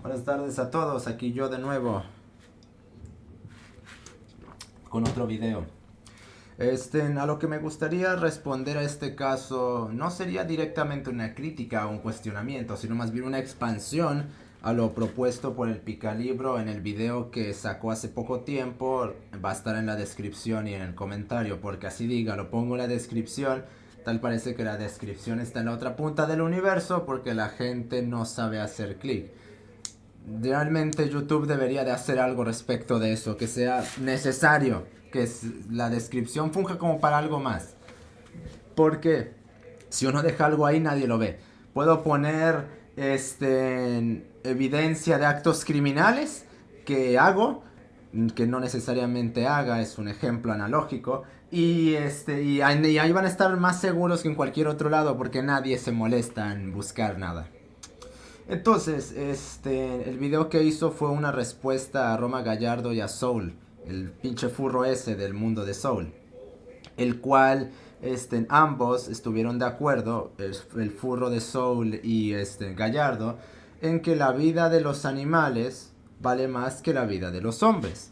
Buenas tardes a todos, aquí yo de nuevo con otro video. A lo que me gustaría responder a este caso no sería directamente una crítica o un cuestionamiento, sino más bien una expansión a lo propuesto por el Picalibro en el video que sacó hace poco tiempo. Va a estar en la descripción y en el comentario, porque así diga, lo pongo en la descripción. Tal parece que la descripción está en la otra punta del universo porque la gente no sabe hacer clic. Realmente YouTube debería de hacer algo respecto de eso, que sea necesario, que la descripción funja como para algo más. Porque si uno deja algo ahí nadie lo ve. Puedo poner evidencia de actos criminales que hago, que no necesariamente haga, es un ejemplo analógico. Y ahí van a estar más seguros que en cualquier otro lado porque nadie se molesta en buscar nada. Entonces, el video que hizo fue una respuesta a Roma Gallardo y a Soul, el pinche furro ese del mundo de Soul, el cual, ambos estuvieron de acuerdo, el furro de Soul y Gallardo, en que la vida de los animales vale más que la vida de los hombres.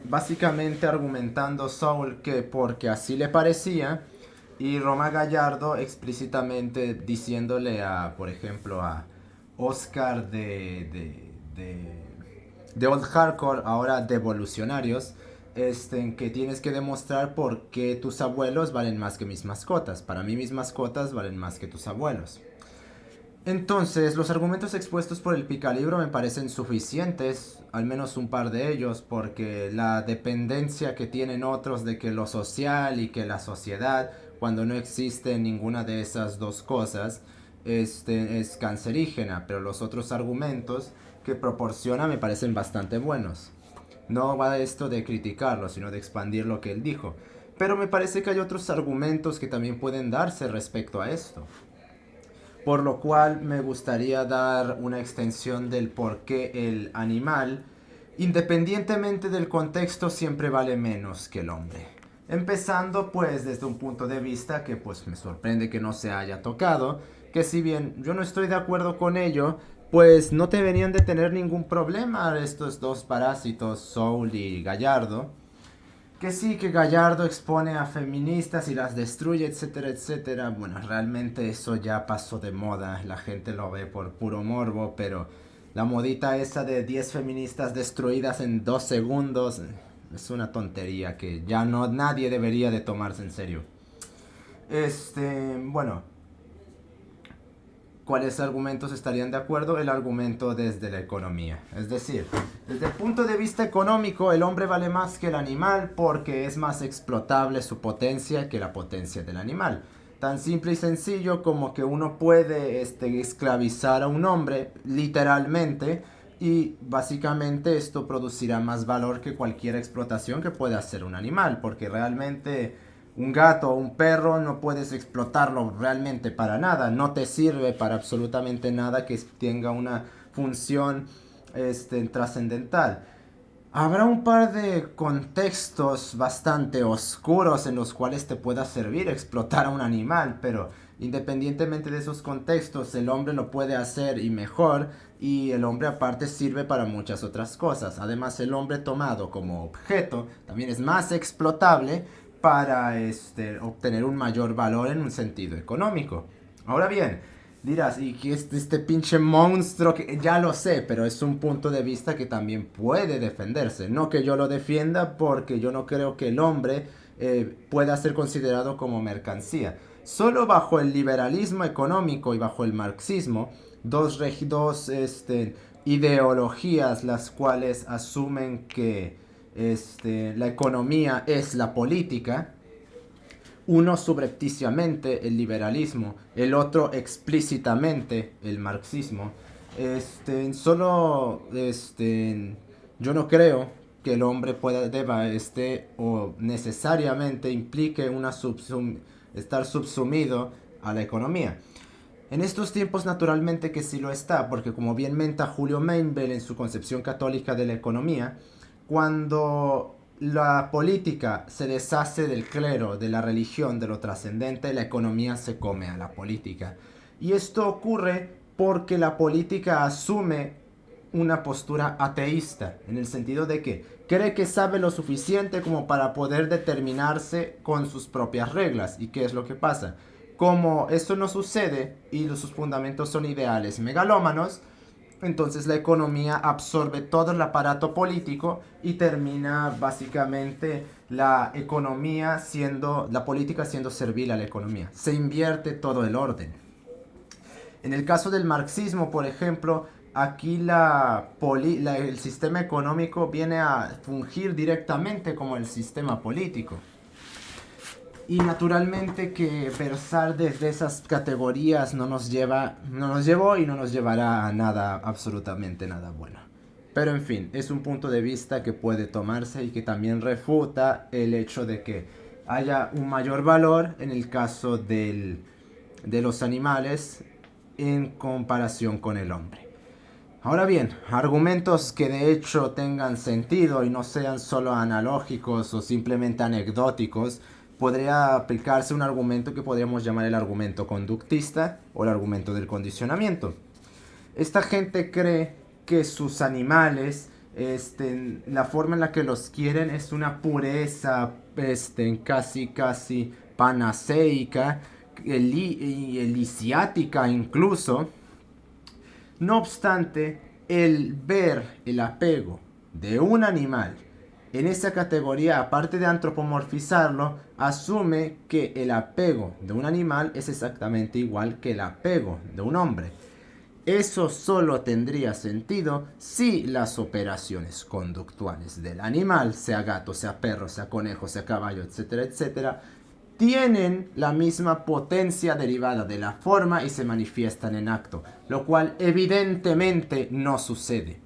Básicamente argumentando Soul que porque así le parecía, y Roma Gallardo explícitamente diciéndole a, por ejemplo, a Oscar de Old Hardcore, ahora de Evolucionarios, que tienes que demostrar por qué tus abuelos valen más que mis mascotas. Para mí mis mascotas valen más que tus abuelos. Entonces, los argumentos expuestos por el Picalibro me parecen suficientes, al menos un par de ellos, porque la dependencia que tienen otros de que lo social y que la sociedad, cuando no existe ninguna de esas dos cosas, es cancerígena, pero los otros argumentos que proporciona me parecen bastante buenos. No va esto de criticarlo, sino de expandir lo que él dijo. Pero me parece que hay otros argumentos que también pueden darse respecto a esto. Por lo cual me gustaría dar una extensión del por qué el animal, independientemente del contexto, siempre vale menos que el hombre. Empezando pues desde un punto de vista que pues me sorprende que no se haya tocado, que si bien yo no estoy de acuerdo con ello, pues no deberían de tener ningún problema estos dos parásitos, Soul y Gallardo, que sí, que Gallardo expone a feministas y las destruye, etcétera, etcétera. Bueno, realmente eso ya pasó de moda. La gente lo ve por puro morbo, pero la modita esa de 10 feministas destruidas en 2 segundos es una tontería que ya no nadie debería de tomarse en serio. Bueno, ¿cuáles argumentos estarían de acuerdo? El argumento desde la economía. Es decir, desde el punto de vista económico, el hombre vale más que el animal porque es más explotable su potencia que la potencia del animal. Tan simple y sencillo como que uno puede esclavizar a un hombre, literalmente, y básicamente esto producirá más valor que cualquier explotación que pueda hacer un animal, porque realmente un gato o un perro no puedes explotarlo realmente para nada, no te sirve para absolutamente nada que tenga una función trascendental. Habrá un par de contextos bastante oscuros en los cuales te pueda servir explotar a un animal, pero independientemente de esos contextos, el hombre lo puede hacer y mejor, y el hombre aparte sirve para muchas otras cosas. Además, el hombre tomado como objeto también es más explotable para obtener un mayor valor en un sentido económico. Ahora bien, dirás, y que este pinche monstruo, que ya lo sé, pero es un punto de vista que también puede defenderse. No que yo lo defienda porque yo no creo que el hombre pueda ser considerado como mercancía. Solo bajo el liberalismo económico y bajo el marxismo, dos ideologías las cuales asumen que la economía es la política, uno subrepticiamente el liberalismo, el otro explícitamente el marxismo. Yo no creo que el hombre pueda, deba, o necesariamente implique estar subsumido a la economía. En estos tiempos naturalmente que sí lo está, porque como bien menta Julio Meinbel en su concepción católica de la economía, cuando la política se deshace del clero, de la religión, de lo trascendente, la economía se come a la política. Y esto ocurre porque la política asume una postura ateísta, en el sentido de que cree que sabe lo suficiente como para poder determinarse con sus propias reglas. ¿Y qué es lo que pasa? Como esto no sucede y sus fundamentos son ideales megalómanos, entonces la economía absorbe todo el aparato político y termina básicamente la economía siendo, la política siendo servil a la economía. Se invierte todo el orden. En el caso del marxismo, por ejemplo, aquí el sistema económico viene a fungir directamente como el sistema político. Y naturalmente que versar desde esas categorías no nos llevó y no nos llevará a nada, absolutamente nada bueno. Pero en fin, es un punto de vista que puede tomarse y que también refuta el hecho de que haya un mayor valor en el caso de los animales en comparación con el hombre. Ahora bien, argumentos que de hecho tengan sentido y no sean solo analógicos o simplemente anecdóticos, podría aplicarse un argumento que podríamos llamar el argumento conductista o el argumento del condicionamiento. Esta gente cree que sus animales, la forma en la que los quieren es una pureza casi panaceica, elisiática incluso. No obstante, el ver el apego de un animal en esa categoría, aparte de antropomorfizarlo, asume que el apego de un animal es exactamente igual que el apego de un hombre. Eso solo tendría sentido si las operaciones conductuales del animal, sea gato, sea perro, sea conejo, sea caballo, etcétera, etcétera, tienen la misma potencia derivada de la forma y se manifiestan en acto, lo cual evidentemente no sucede.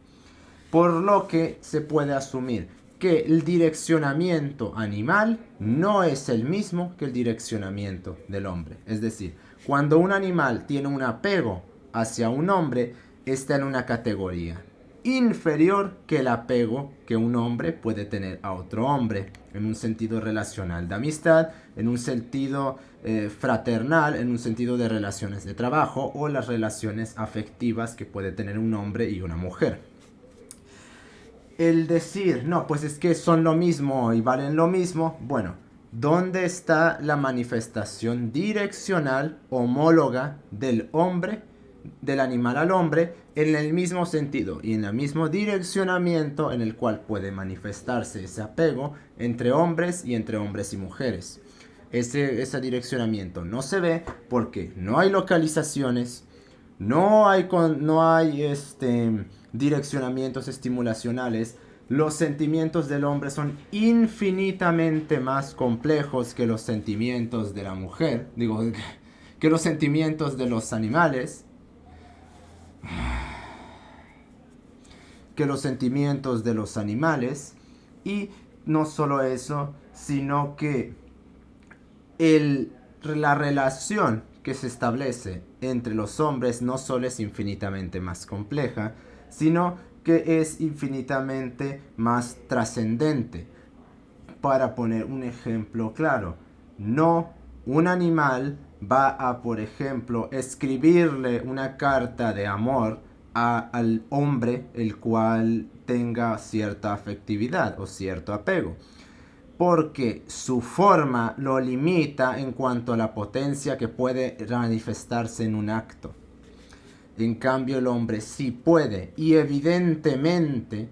Por lo que se puede asumir que el direccionamiento animal no es el mismo que el direccionamiento del hombre. Es decir, cuando un animal tiene un apego hacia un hombre, está en una categoría inferior que el apego que un hombre puede tener a otro hombre, en un sentido relacional de amistad, en un sentido fraternal, en un sentido de relaciones de trabajo o las relaciones afectivas que puede tener un hombre y una mujer. El decir, no, pues es que son lo mismo y valen lo mismo, bueno, ¿dónde está la manifestación direccional homóloga del hombre, del animal al hombre, en el mismo sentido y en el mismo direccionamiento en el cual puede manifestarse ese apego entre hombres y mujeres? Ese direccionamiento no se ve porque no hay localizaciones, no hay direccionamientos estimulacionales. Los sentimientos del hombre son infinitamente más complejos que los sentimientos de la mujer, que los sentimientos de los animales, y no solo eso, sino que la relación que se establece entre los hombres no solo es infinitamente más compleja, sino que es infinitamente más trascendente. Para poner un ejemplo claro, no un animal va a, por ejemplo, escribirle una carta de amor al hombre el cual tenga cierta afectividad o cierto apego, porque su forma lo limita en cuanto a la potencia que puede manifestarse en un acto. En cambio, el hombre sí puede, y evidentemente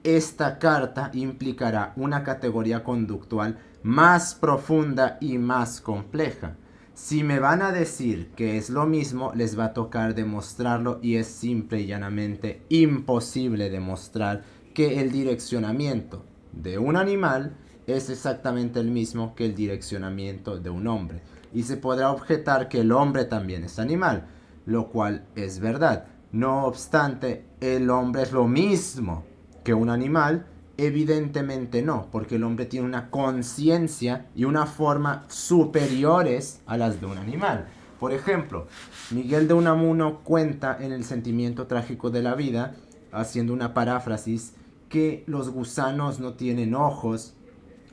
esta carta implicará una categoría conductual más profunda y más compleja. Si me van a decir que es lo mismo, les va a tocar demostrarlo, y es simple y llanamente imposible demostrar que el direccionamiento de un animal es exactamente el mismo que el direccionamiento de un hombre. Y se podrá objetar que el hombre también es animal, lo cual es verdad. No obstante, el hombre es lo mismo que un animal. Evidentemente no, porque el hombre tiene una conciencia y una forma superiores a las de un animal. Por ejemplo, Miguel de Unamuno cuenta en El sentimiento trágico de la vida, haciendo una paráfrasis, que los gusanos no tienen ojos,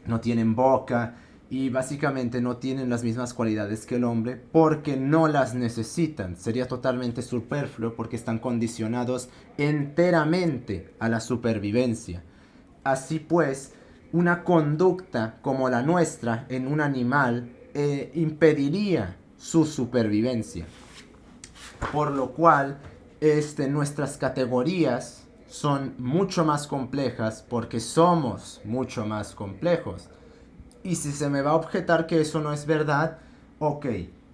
no tienen boca, y básicamente no tienen las mismas cualidades que el hombre porque no las necesitan. Sería totalmente superfluo porque están condicionados enteramente a la supervivencia. Así pues, una conducta como la nuestra en un animal impediría su supervivencia. Por lo cual, nuestras categorías son mucho más complejas porque somos mucho más complejos. Y si se me va a objetar que eso no es verdad, ok,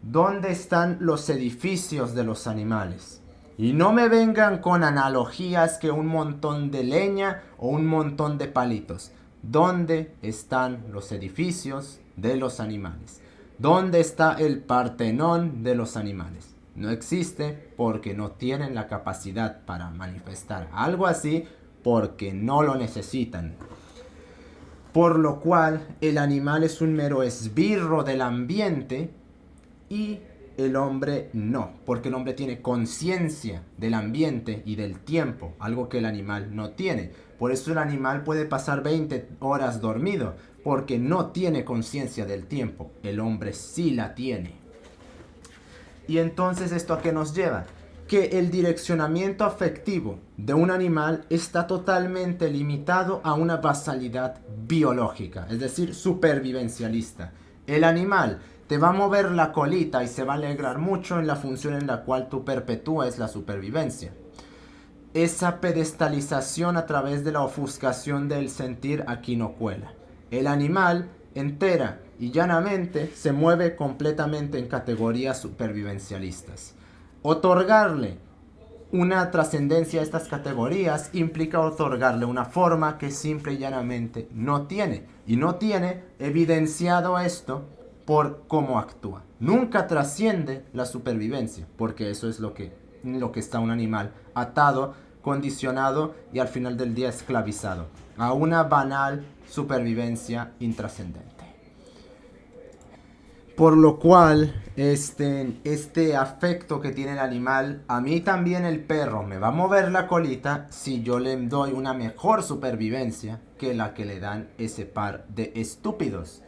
¿dónde están los edificios de los animales? Y no me vengan con analogías que un montón de leña o un montón de palitos. ¿Dónde están los edificios de los animales? ¿Dónde está el Partenón de los animales? No existe porque no tienen la capacidad para manifestar algo así porque no lo necesitan. Por lo cual el animal es un mero esbirro del ambiente y el hombre no, porque el hombre tiene conciencia del ambiente y del tiempo, algo que el animal no tiene. Por eso el animal puede pasar 20 horas dormido, porque no tiene conciencia del tiempo. El hombre sí la tiene. Y entonces, ¿esto a qué nos lleva? Que el direccionamiento afectivo de un animal está totalmente limitado a una basalidad biológica, es decir, supervivencialista. El animal te va a mover la colita y se va a alegrar mucho en la función en la cual tú perpetúas la supervivencia. Esa pedestalización a través de la ofuscación del sentir aquí no cuela. El animal entera y llanamente se mueve completamente en categorías supervivencialistas. Otorgarle una trascendencia a estas categorías implica otorgarle una forma que simple y llanamente no tiene. Y no tiene evidenciado esto por cómo actúa. Nunca trasciende la supervivencia, porque eso es lo que está un animal atado, condicionado y al final del día esclavizado a una banal supervivencia intrascendente. Por lo cual, este afecto que tiene el animal, a mí también el perro me va a mover la colita si yo le doy una mejor supervivencia que la que le dan ese par de estúpidos.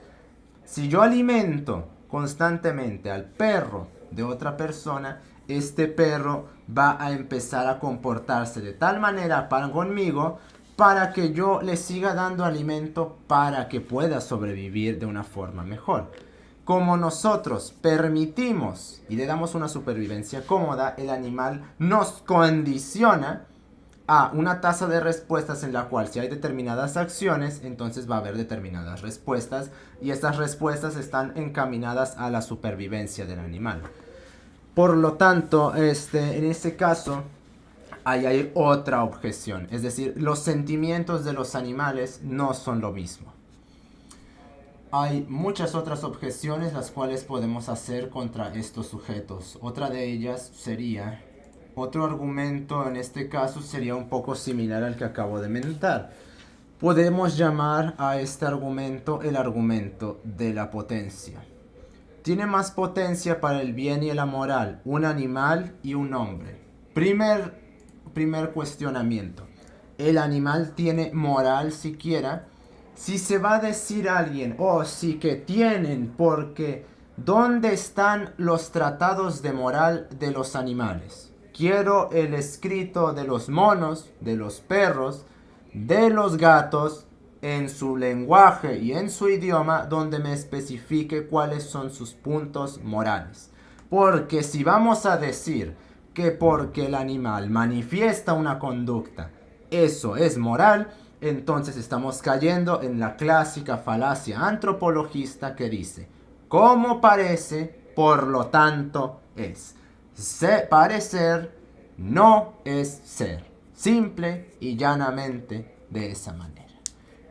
Si yo alimento constantemente al perro de otra persona, este perro va a empezar a comportarse de tal manera para conmigo para que yo le siga dando alimento para que pueda sobrevivir de una forma mejor. Como nosotros permitimos y le damos una supervivencia cómoda, el animal nos condiciona a una tasa de respuestas en la cual si hay determinadas acciones, entonces va a haber determinadas respuestas y estas respuestas están encaminadas a la supervivencia del animal. Por lo tanto, en este caso, hay otra objeción, es decir, los sentimientos de los animales no son lo mismo. Hay muchas otras objeciones las cuales podemos hacer contra estos sujetos. Otra de ellas sería, otro argumento en este caso sería un poco similar al que acabo de mentar. Podemos llamar a este argumento el argumento de la potencia. Tiene más potencia para el bien y la moral un animal y un hombre. Primer cuestionamiento. ¿El animal tiene moral siquiera? Si se va a decir a alguien, sí que tienen, porque ¿dónde están los tratados de moral de los animales? Quiero el escrito de los monos, de los perros, de los gatos, en su lenguaje y en su idioma, donde me especifique cuáles son sus puntos morales. Porque si vamos a decir que porque el animal manifiesta una conducta, eso es moral, entonces estamos cayendo en la clásica falacia antropologista que dice, como parece, por lo tanto es. Parecer no es ser. Simple y llanamente de esa manera.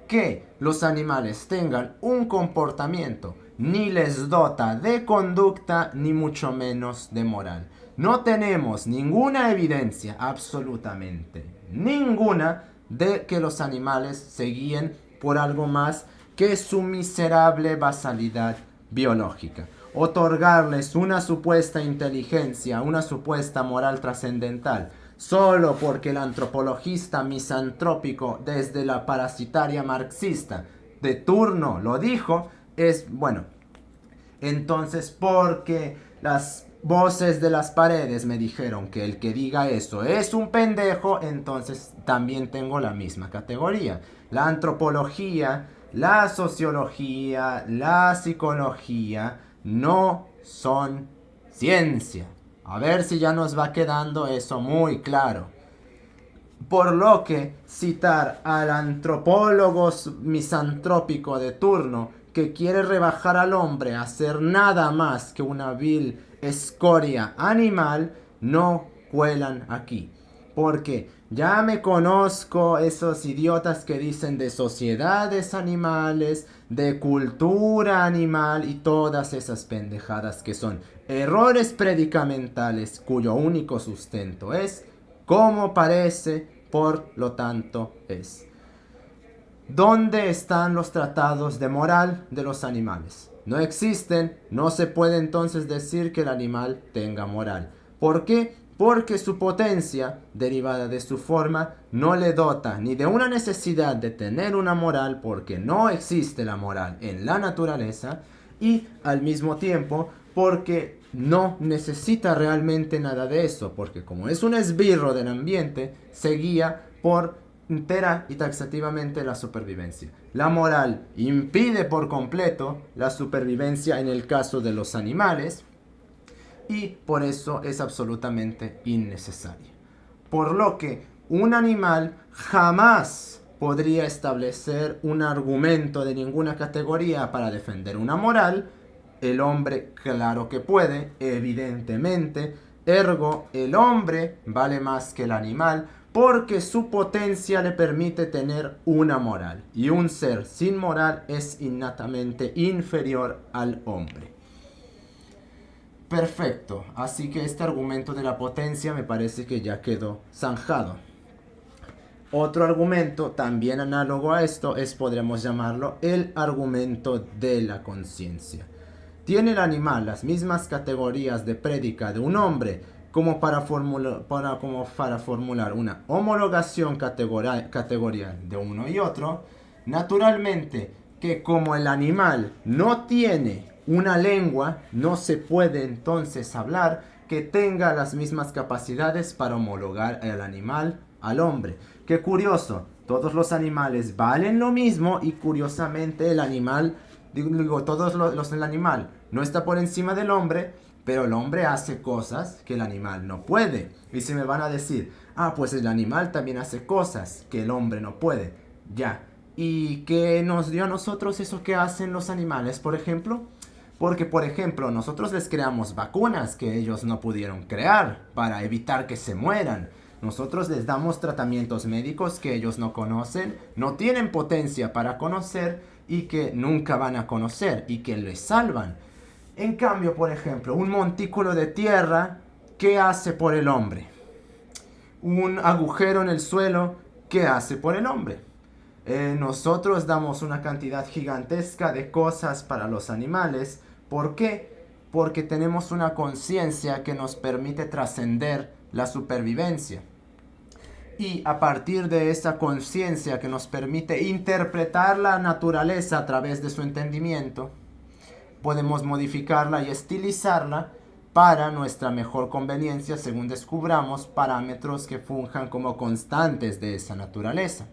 Que los animales tengan un comportamiento ni les dota de conducta ni mucho menos de moral. No tenemos ninguna evidencia, absolutamente ninguna, de que los animales se guíen por algo más que su miserable basalidad biológica. Otorgarles una supuesta inteligencia, una supuesta moral trascendental, solo porque el antropologista misantrópico desde la parasitaria marxista de turno lo dijo, es, bueno, entonces porque las voces de las paredes me dijeron que el que diga eso es un pendejo, entonces también tengo la misma categoría. La antropología, la sociología, la psicología no son ciencia. A ver si ya nos va quedando eso muy claro. Por lo que citar al antropólogo misantrópico de turno que quiere rebajar al hombre a ser nada más que una vil escoria animal no cuelan aquí. Porque ya me conozco esos idiotas que dicen de sociedades animales, de cultura animal y todas esas pendejadas que son errores predicamentales cuyo único sustento es como parece, por lo tanto es. ¿Dónde están los tratados de moral de los animales? No existen, no se puede entonces decir que el animal tenga moral. ¿Por qué? Porque su potencia, derivada de su forma, no le dota ni de una necesidad de tener una moral, porque no existe la moral en la naturaleza, y al mismo tiempo porque no necesita realmente nada de eso, porque como es un esbirro del ambiente, se guía por entera y taxativamente la supervivencia. La moral impide por completo la supervivencia en el caso de los animales y por eso es absolutamente innecesaria. Por lo que un animal jamás podría establecer un argumento de ninguna categoría para defender una moral. El hombre, claro que puede, evidentemente. Ergo, el hombre vale más que el animal porque su potencia le permite tener una moral. Y un ser sin moral es innatamente inferior al hombre. Perfecto, así que este argumento de la potencia me parece que ya quedó zanjado. Otro argumento también análogo a esto es, podríamos llamarlo, el argumento de la conciencia. ¿Tiene el animal las mismas categorías de prédica de un hombre como para formular una homologación categorial de uno y otro? Naturalmente que como el animal no tiene una lengua, no se puede entonces hablar que tenga las mismas capacidades para homologar al animal al hombre. Qué curioso, todos los animales valen lo mismo y curiosamente el animal, el animal no está por encima del hombre, pero el hombre hace cosas que el animal no puede. Y se me van a decir, pues el animal también hace cosas que el hombre no puede. Ya. ¿Y qué nos dio a nosotros eso que hacen los animales, por ejemplo? Porque, por ejemplo, nosotros les creamos vacunas que ellos no pudieron crear para evitar que se mueran. Nosotros les damos tratamientos médicos que ellos no conocen, no tienen potencia para conocer y que nunca van a conocer y que les salvan. En cambio, por ejemplo, un montículo de tierra, ¿qué hace por el hombre? Un agujero en el suelo, ¿qué hace por el hombre? Nosotros damos una cantidad gigantesca de cosas para los animales. ¿Por qué? Porque tenemos una conciencia que nos permite trascender la supervivencia. Y a partir de esa conciencia que nos permite interpretar la naturaleza a través de su entendimiento, podemos modificarla y estilizarla para nuestra mejor conveniencia según descubramos parámetros que funjan como constantes de esa naturaleza,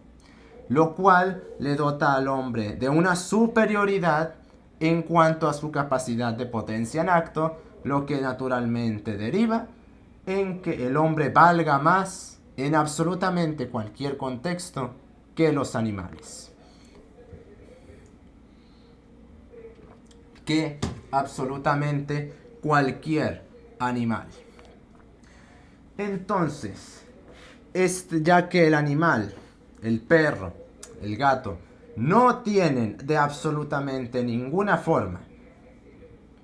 lo cual le dota al hombre de una superioridad en cuanto a su capacidad de potencia en acto, lo que naturalmente deriva en que el hombre valga más en absolutamente cualquier contexto que los animales. Que absolutamente cualquier animal. Entonces, ya que el animal, el perro, el gato, no tienen de absolutamente ninguna forma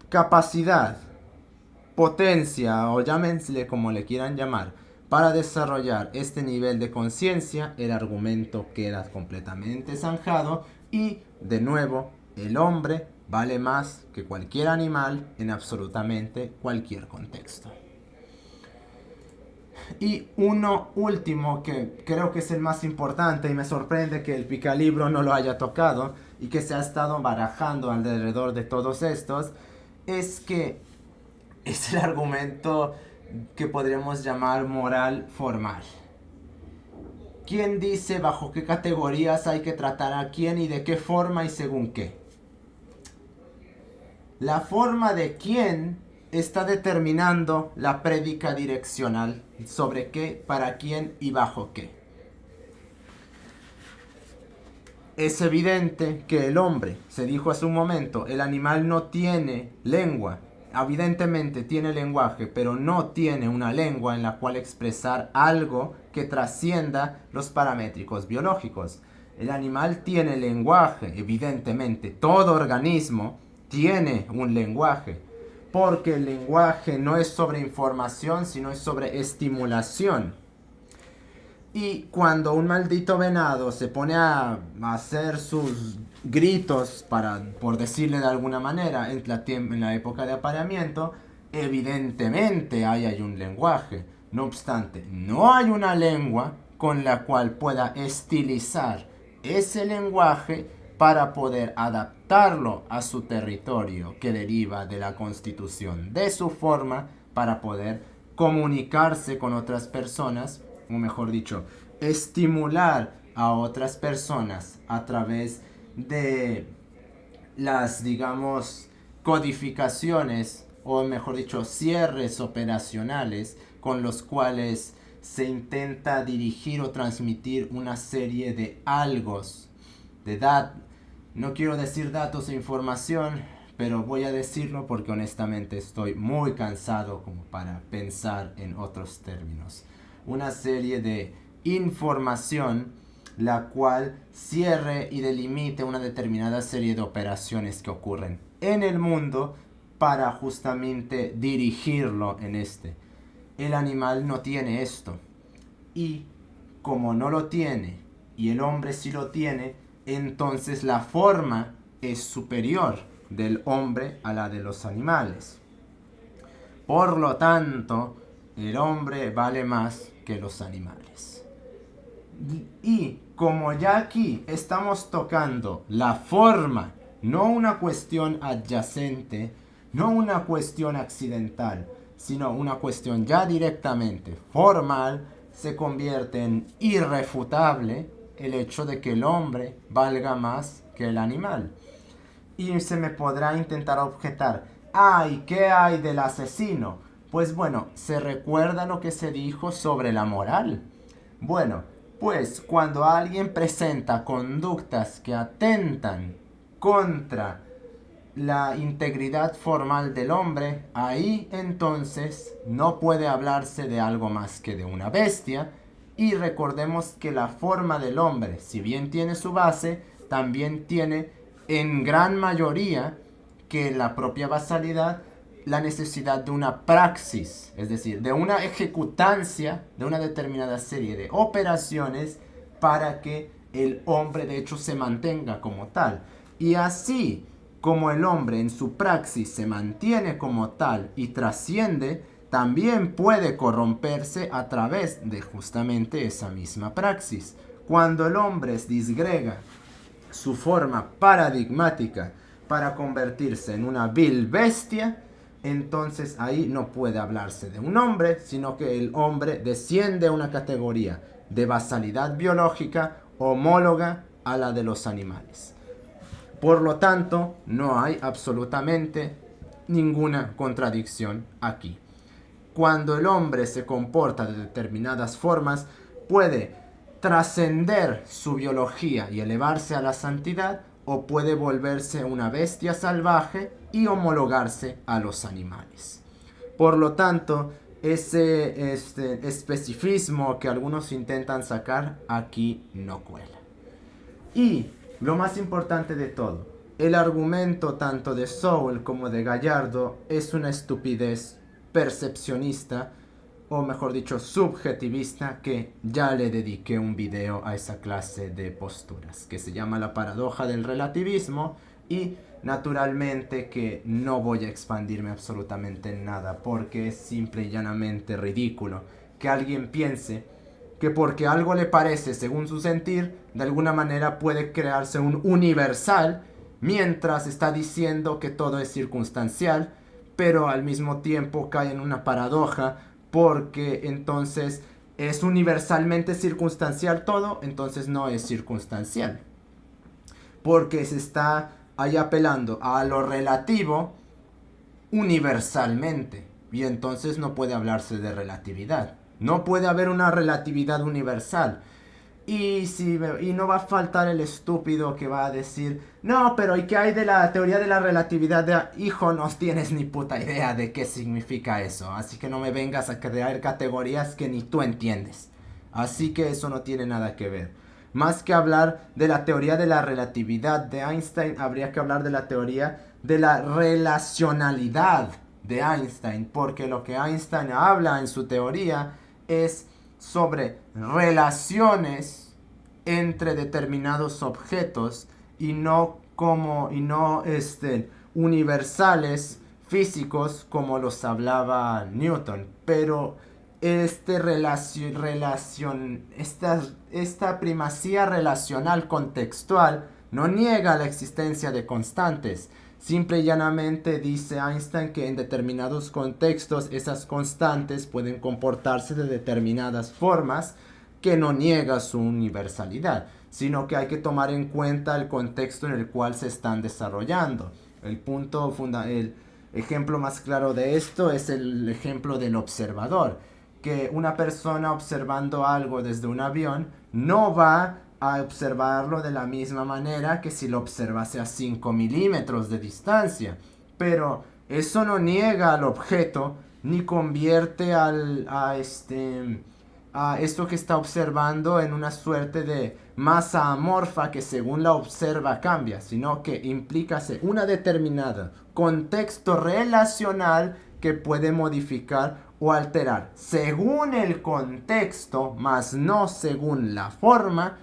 capacidad, potencia o llámense como le quieran llamar, para desarrollar este nivel de conciencia, el argumento queda completamente zanjado y, de nuevo, el hombre vale más que cualquier animal en absolutamente cualquier contexto. Y uno último que creo que es el más importante y me sorprende que el Picalibro no lo haya tocado, y que se ha estado barajando alrededor de todos estos, es que es el argumento que podríamos llamar moral formal. ¿Quién dice bajo qué categorías hay que tratar a quién y de qué forma y según qué? La forma de quién está determinando la prédica direccional sobre qué, para quién y bajo qué. Es evidente que el hombre, se dijo hace un momento, el animal no tiene lengua. Evidentemente tiene lenguaje, pero no tiene una lengua en la cual expresar algo que trascienda los paramétricos biológicos. El animal tiene lenguaje, evidentemente. Todo organismo tiene un lenguaje, porque el lenguaje no es sobre información, sino es sobre estimulación. Y cuando un maldito venado se pone a hacer sus gritos, por decirle de alguna manera, en la época de apareamiento, evidentemente ahí hay un lenguaje. No obstante, no hay una lengua con la cual pueda estilizar ese lenguaje para poder adaptarlo a su territorio que deriva de la constitución de su forma para poder comunicarse con otras personas, o mejor dicho, estimular a otras personas a través de las, digamos, codificaciones, o mejor dicho, cierres operacionales con los cuales se intenta dirigir o transmitir una serie de algos, de no quiero decir datos e información, pero voy a decirlo porque honestamente estoy muy cansado como para pensar en otros términos. Una serie de información la cual cierre y delimite una determinada serie de operaciones que ocurren en el mundo para justamente dirigirlo en este. El animal no tiene esto. Y como no lo tiene y el hombre sí lo tiene, entonces la forma es superior del hombre a la de los animales. Por lo tanto, el hombre vale más que los animales. Y como ya aquí estamos tocando la forma, no una cuestión adyacente, no una cuestión accidental, sino una cuestión ya directamente formal, se convierte en irrefutable el hecho de que el hombre valga más que el animal. Y se me podrá intentar objetar, ¡ay! ¿Qué hay del asesino? Pues bueno, ¿se recuerda lo que se dijo sobre la moral? Bueno, pues cuando alguien presenta conductas que atentan contra la integridad formal del hombre, ahí entonces no puede hablarse de algo más que de una bestia. Y recordemos que la forma del hombre, si bien tiene su base, también tiene en gran mayoría que la propia basalidad la necesidad de una praxis, es decir, de una ejecutancia de una determinada serie de operaciones para que el hombre de hecho se mantenga como tal. Y así como el hombre en su praxis se mantiene como tal y trasciende, también puede corromperse a través de justamente esa misma praxis. Cuando el hombre disgrega su forma paradigmática para convertirse en una vil bestia, entonces ahí no puede hablarse de un hombre, sino que el hombre desciende a una categoría de basalidad biológica homóloga a la de los animales. Por lo tanto, no hay absolutamente ninguna contradicción aquí. Cuando el hombre se comporta de determinadas formas, puede trascender su biología y elevarse a la santidad, o puede volverse una bestia salvaje y homologarse a los animales. Por lo tanto, ese especificismo que algunos intentan sacar aquí no cuela. Y lo más importante de todo, el argumento tanto de Sowell como de Gallardo es una estupidez percepcionista, o mejor dicho, subjetivista, que ya le dediqué un video a esa clase de posturas, que se llama la paradoja del relativismo, y naturalmente que no voy a expandirme absolutamente en nada, porque es simple y llanamente ridículo que alguien piense que porque algo le parece según su sentir, de alguna manera puede crearse un universal, mientras está diciendo que todo es circunstancial, pero al mismo tiempo cae en una paradoja, porque entonces es universalmente circunstancial todo, entonces no es circunstancial. Porque se está ahí apelando a lo relativo universalmente. Y entonces no puede hablarse de relatividad. No puede haber una relatividad universal. Y no va a faltar el estúpido que va a decir, no, pero ¿y qué hay de la teoría de la relatividad? Hijo, no tienes ni puta idea de qué significa eso. Así que no me vengas a crear categorías que ni tú entiendes. Así que eso no tiene nada que ver. Más que hablar de la teoría de la relatividad de Einstein, habría que hablar de la teoría de la relacionalidad de Einstein. Porque lo que Einstein habla en su teoría es sobre relaciones entre determinados objetos y no universales físicos como los hablaba Newton. Pero esta primacía relacional contextual no niega la existencia de constantes. Simple y llanamente dice Einstein que en determinados contextos esas constantes pueden comportarse de determinadas formas, que no niega su universalidad, sino que hay que tomar en cuenta el contexto en el cual se están desarrollando. El ejemplo más claro de esto es el ejemplo del observador, que una persona observando algo desde un avión no va a observarlo de la misma manera que si lo observase a 5 milímetros de distancia. Pero eso no niega al objeto ni convierte a esto que está observando en una suerte de masa amorfa que según la observa cambia, sino que implica una determinada contexto relacional que puede modificar o alterar según el contexto, más no según la forma,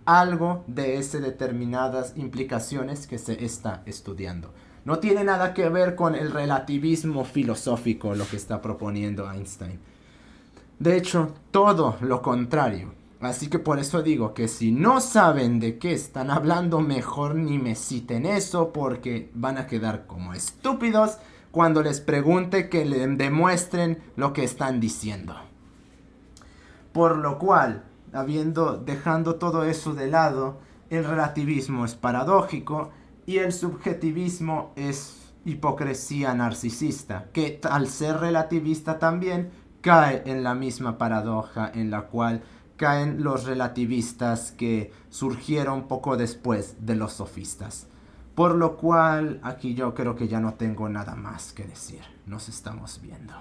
algo de esas determinadas implicaciones que se está estudiando. No tiene nada que ver con el relativismo filosófico lo que está proponiendo Einstein. De hecho, todo lo contrario. Así que por eso digo que si no saben de qué están hablando, mejor ni me citen eso, porque van a quedar como estúpidos cuando les pregunte que le demuestren lo que están diciendo. Por lo cual, dejando todo eso de lado, el relativismo es paradójico y el subjetivismo es hipocresía narcisista, que al ser relativista también cae en la misma paradoja en la cual caen los relativistas que surgieron poco después de los sofistas. Por lo cual, aquí yo creo que ya no tengo nada más que decir. Nos estamos viendo.